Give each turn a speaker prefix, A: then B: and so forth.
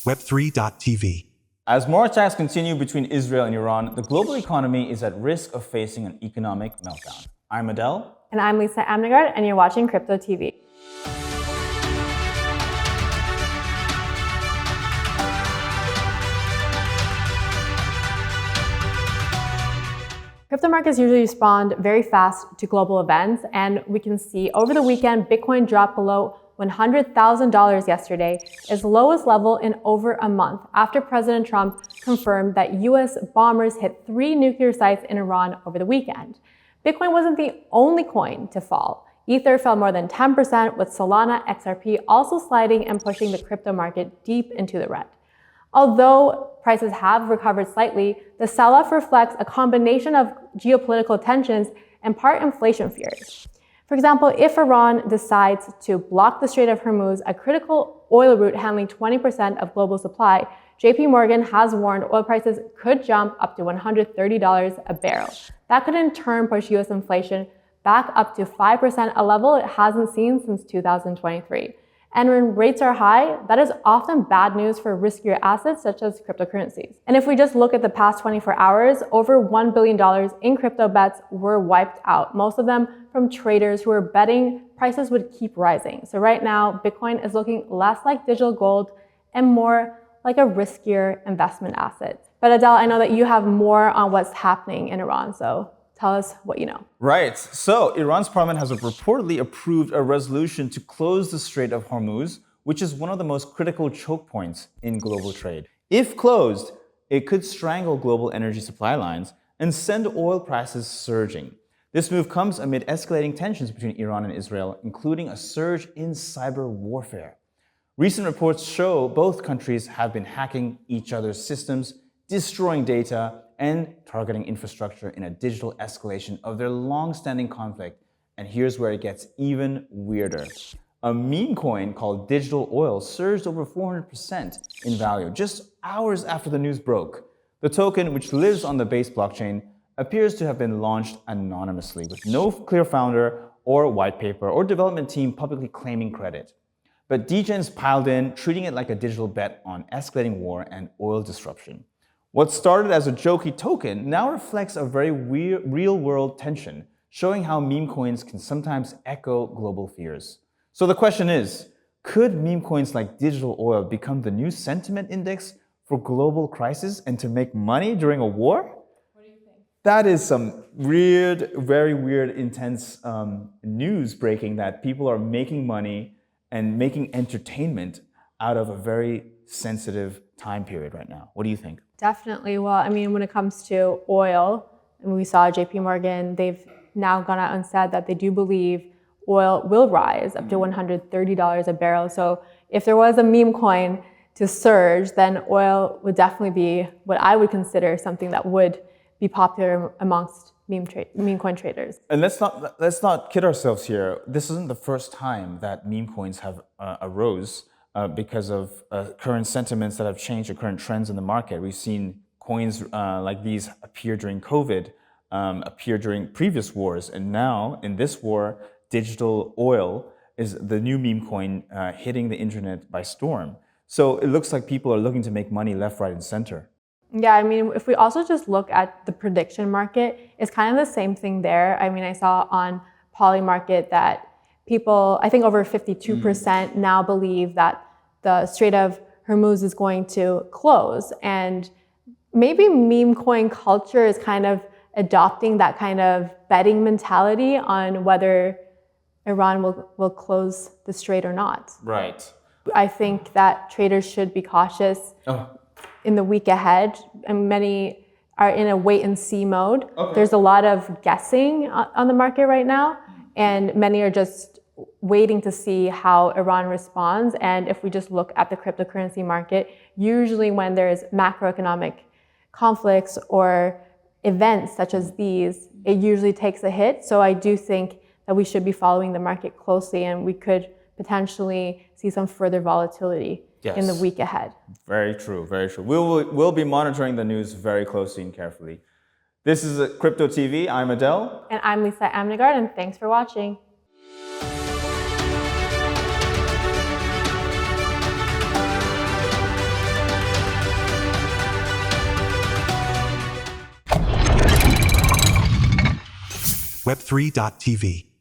A: Web3 TV.
B: As more attacks continue between Israel and Iran, the global economy is at risk of facing an economic meltdown. I'm Adel.
C: And I'm Lisa Amnegard, and you're watching Crypto TV. Crypto markets usually respond very fast to global events, and we can see over the weekend, Bitcoin dropped below $100,000 yesterday, its lowest level in over a month, after President Trump confirmed that US bombers hit 3 nuclear sites in Iran over the weekend. Bitcoin wasn't the only coin to fall. Ether fell more than 10%, with Solana XRP also sliding and pushing the crypto market deep into the red. Although prices have recovered slightly, the sell-off reflects a combination of geopolitical tensions and part inflation fears. For example, if Iran decides to block the Strait of Hormuz, a critical oil route handling 20% of global supply, JP Morgan has warned oil prices could jump up to $130 a barrel. That could in turn push US inflation back up to 5%, a level it hasn't seen since 2023. And when rates are high, that is often bad news for riskier assets such as cryptocurrencies. And if we just look at the past 24 hours, over $1 billion in crypto bets were wiped out, most of them from traders who were betting prices would keep rising. So right now, Bitcoin is looking less like digital gold and more like a riskier investment asset. But Adel, I know that you have more on what's happening in Iran, so tell us what you know.
B: Right. So Iran's parliament has reportedly approved a resolution to close the Strait of Hormuz, which is one of the most critical choke points in global trade. If closed, it could strangle global energy supply lines and send oil prices surging. This move comes amid escalating tensions between Iran and Israel, including a surge in cyber warfare. Recent reports show both countries have been hacking each other's systems, destroying data, and targeting infrastructure in a digital escalation of their long-standing conflict. And here's where it gets even weirder. A meme coin called Digital Oil surged over 400% in value just hours after the news broke. The token, which lives on the Base blockchain, appears to have been launched anonymously, with no clear founder or white paper or development team publicly claiming credit. But degens piled in, treating it like a digital bet on escalating war and oil disruption. What started as a jokey token now reflects a very real-world tension, showing how meme coins can sometimes echo global fears. So the question is, could meme coins like Digital Oil become the new sentiment index for global crisis and to make money during a war?
C: What do you think?
B: That is some weird, very weird, intense news breaking that people are making money and making entertainment out of a very sensitive time period right now. What do you think?
C: Definitely. Well, I mean, when it comes to oil, and we saw JP Morgan, they've now gone out and said that they do believe oil will rise up to $130 a barrel. So if there was a meme coin to surge, then oil would definitely be what I would consider something that would be popular amongst meme coin traders.
B: And let's not kid ourselves here. This isn't the first time that meme coins have arose. Because of current sentiments that have changed, or current trends in the market. We've seen coins like these appear during COVID, appear during previous wars, and now in this war, Digital Oil is the new meme coin hitting the internet by storm. So it looks like people are looking to make money left, right, and center.
C: Yeah, I mean, if we also just look at the prediction market, it's kind of the same thing there. I mean, I saw on Polymarket that people, I think over 52% now believe that the Strait of Hormuz is going to close. And maybe meme coin culture is kind of adopting that kind of betting mentality on whether Iran will close the strait or not.
B: Right.
C: I think that traders should be cautious in the week ahead. And many are in a wait and see mode. Okay. There's a lot of guessing on the market right now, and many are just waiting to see how Iran responds. And if we just look at the cryptocurrency market, usually when there's macroeconomic conflicts or events such as these, it usually takes a hit. So I do think that we should be following the market closely, and we could potentially see some further volatility in the week ahead.
B: Very true, very true. We'll be monitoring the news very closely and carefully. This is Crypto TV. I'm Adel.
C: And I'm Lisa Amnegard, and thanks for watching.
A: Web3 TV.